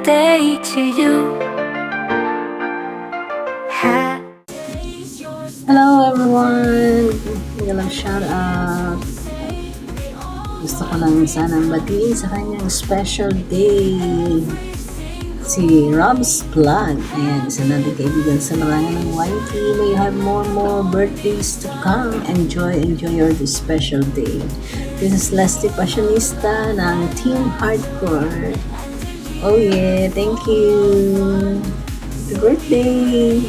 birthday to you. Hello everyone! Walang shout out. Gusto ko lang sanang batiin sa kanyang special day. Si Rob's Vlog. Ayan, isa natin kaibigan sa larangan ng YT. May you have more birthdays to come. Enjoy your special day. This is Leslie Passionista ng Team Hardcore. Oh yeah, thank you. Happy birthday!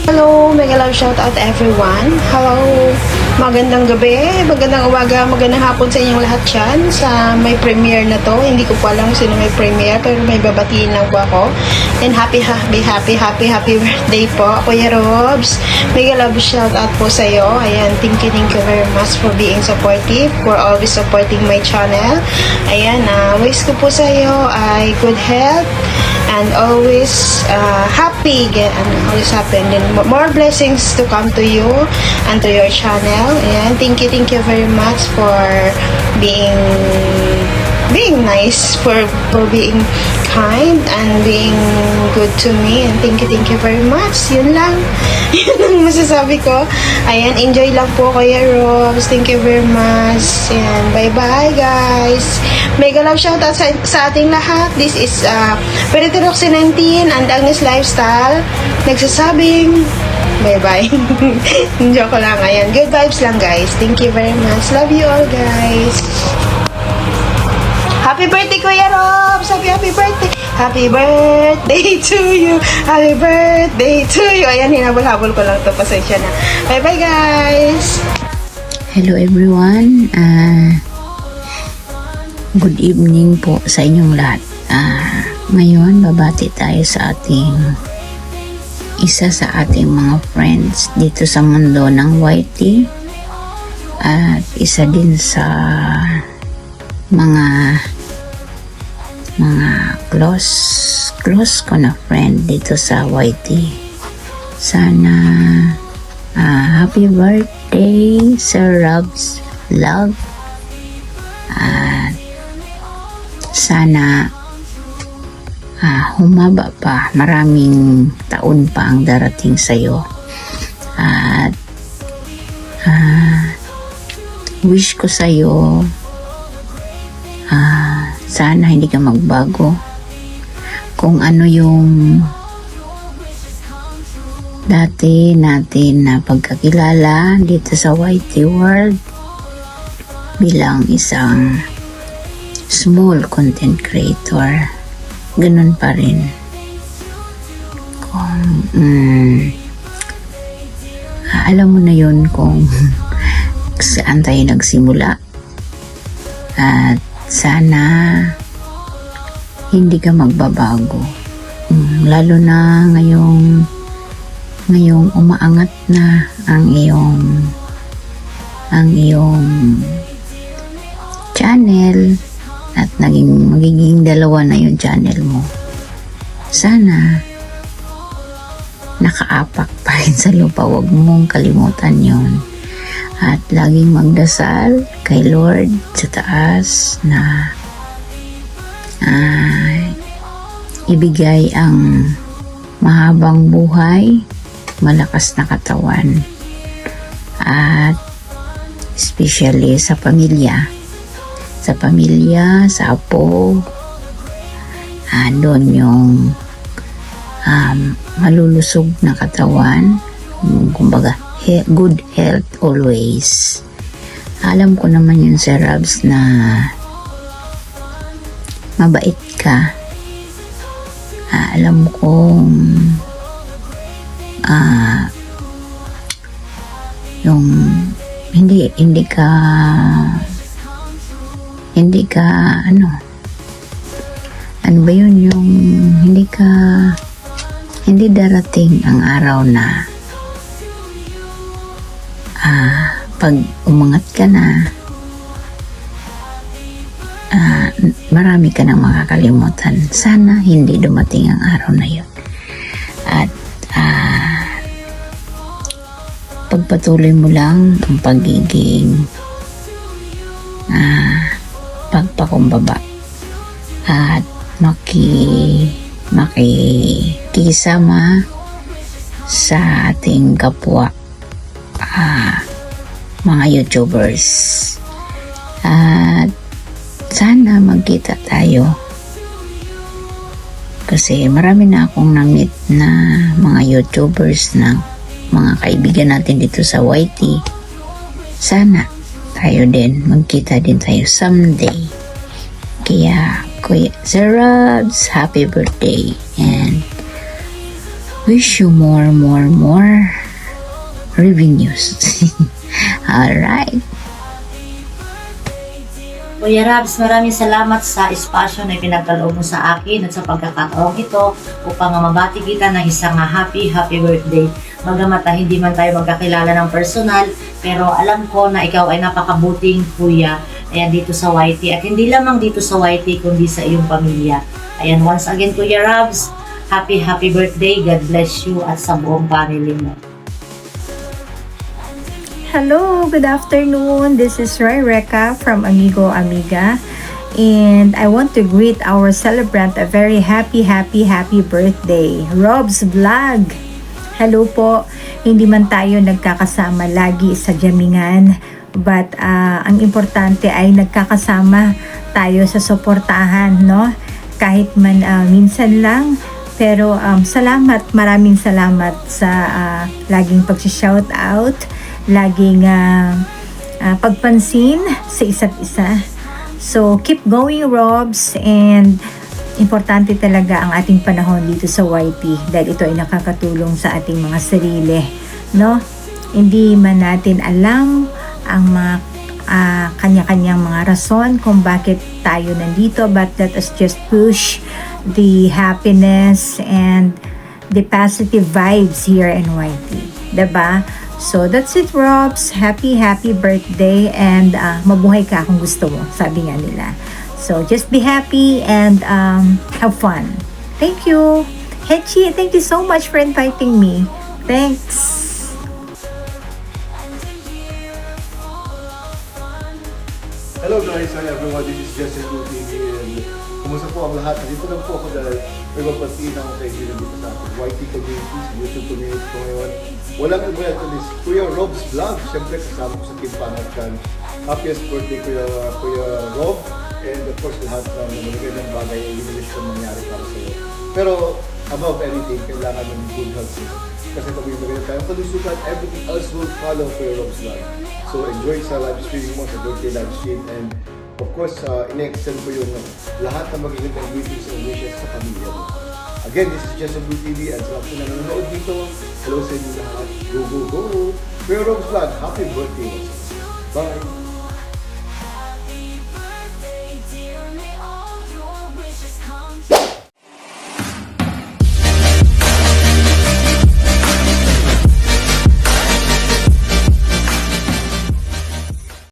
Hello, mega love shout out everyone. Hello, magandang gabi, magandang umaga, magandang hapon sa inyong lahat dyan sa may premiere na to. Hindi ko pa alam sino may premiere pero may babatiin lang po ako. And happy birthday po, Kuya Robs. Mega love shout out po sa iyo. Ayan, thank you very much for being supportive, for always supporting my channel. Ayan, wish ko po sa iyo ay good health and always happy and always happy, and then more blessings to come to you and to your channel. And thank you very much for being nice, for being kind and being good to me, and thank you very much. Yun lang yun ang masasabi ko. Ayan, enjoy lang po Kuya Robs. Thank you very much and bye bye guys. Mega love shoutout sa ating lahat. This is Perito Roxy 19 and Agnes Lifestyle nagsasabing bye bye. Joke lang. Ayan, good vibes lang guys. Thank you very much. Love you all guys. Happy birthday Kuya Robs. Happy birthday. Happy birthday to you. Happy birthday to you. Ayan, hinabol-habol ko lang to. Pasensya na. Bye bye guys. Hello everyone. Good evening po sa inyong lahat. Ngayon, babati tayo sa isa sa ating mga friends dito sa mundo ng YT at isa din sa mga close ko na friend dito sa YT. Sana happy birthday Sir Rob's Vlog. Sana humaba pa, maraming taon pa ang darating sa'yo. At wish ko sa'yo sana hindi ka magbago. Kung ano yung dati natin na pagkakilala dito sa YT World bilang isang small content creator, ganun pa rin. Kung alam mo na yun kung saan tayo nagsimula, at sana hindi ka magbabago, lalo na ngayong umaangat na ang iyong channel at magiging dalawa na yung channel mo. Sana nakaapak pa rin sa lupa. Huwag mong kalimutan yun. At laging magdasal kay Lord sa taas na ibigay ang mahabang buhay, malakas na katawan, at especially sa pamilya, sa apo, doon yung malulusog na katawan, kumbaga good health always. Alam ko naman yun Sir Robs na mabait ka. Alam kong yung hindi ka ano ba yun, yung hindi darating ang araw na pag umangat ka na, marami ka nang makakalimutan. Sana hindi dumating ang araw na yun. At pagpatuloy mo lang ang pagiging pagpakumbaba at makikisama sa ating kapwa mga YouTubers. At sana magkita tayo kasi marami na akong na-meet na mga YouTubers na mga kaibigan natin dito sa YT. Sana tayo din, magkita din tayo someday. Kaya Kuya Sir Robs, happy birthday and wish you more revenues. Alright. Kuya Rabs, maraming salamat sa espasyo na pinagkaloob mo sa akin at sa pagkakataong ito upang mabati kita ng isang happy birthday. Bagamat hindi man tayo magkakilala ng personal, pero alam ko na ikaw ay napakabuting kuya dito sa YT at hindi lamang dito sa YT kundi sa iyong pamilya. Ayan, once again Kuya Rabs, happy birthday, God bless you at sa buong family mo. Hello, good afternoon. This is Roy Reka from Amigo Amiga. And I want to greet our celebrant a very happy birthday. Rob's Vlog. Hello po. Hindi man tayo nagkakasama lagi sa jamingan. But ang importante ay nagkakasama tayo sa suportahan, no? Kahit man minsan lang. Pero salamat, maraming salamat sa laging pag-shout out. Laging pagpansin sa isa't isa. So, keep going, Robs. And importante talaga ang ating panahon dito sa YT dahil ito ay nakakatulong sa ating mga sarili. No? Hindi man natin alam ang mga kanya-kanyang mga rason kung bakit tayo nandito, but let us just push the happiness and the positive vibes here in YT. Diba? So, that's it, Robs. Happy birthday and mabuhay ka kung gusto mo, sabi nga nila. So, just be happy and have fun. Thank you. Hechi, thank you so much for inviting me. Thanks. Hello guys, hi everyone, this is Jesse Blue TV and kumusta po ang lahat? Nandito lang po ako dahil may mapatiin akong kaibigan dito sa YT community, sa YouTube community ko ngayon. Walang iba ito is Kuya Rob's Vlog. Siyempre kasama ko sa Team Panatkan. Happiest birthday Kuya Rob. And of course lahat ng mga ng bagay ay winiwish ko mangyari para sa iyo. Pero above anything, kailangan ng good health. Kasi pag may maganda tayong kalusugan, everything else will follow Kuya Rob's Vlog. So enjoy sa live streaming mo, sa birthday live stream. And of course, in-extend ko yung lahat ng magiging greetings and wishes sa pamilya mo. Again, this is Jesse Blue TV and sa lahat na nanonood dito, hello sa inyo lahat. Go! Kuya Rob's Vlog, happy birthday! Bye!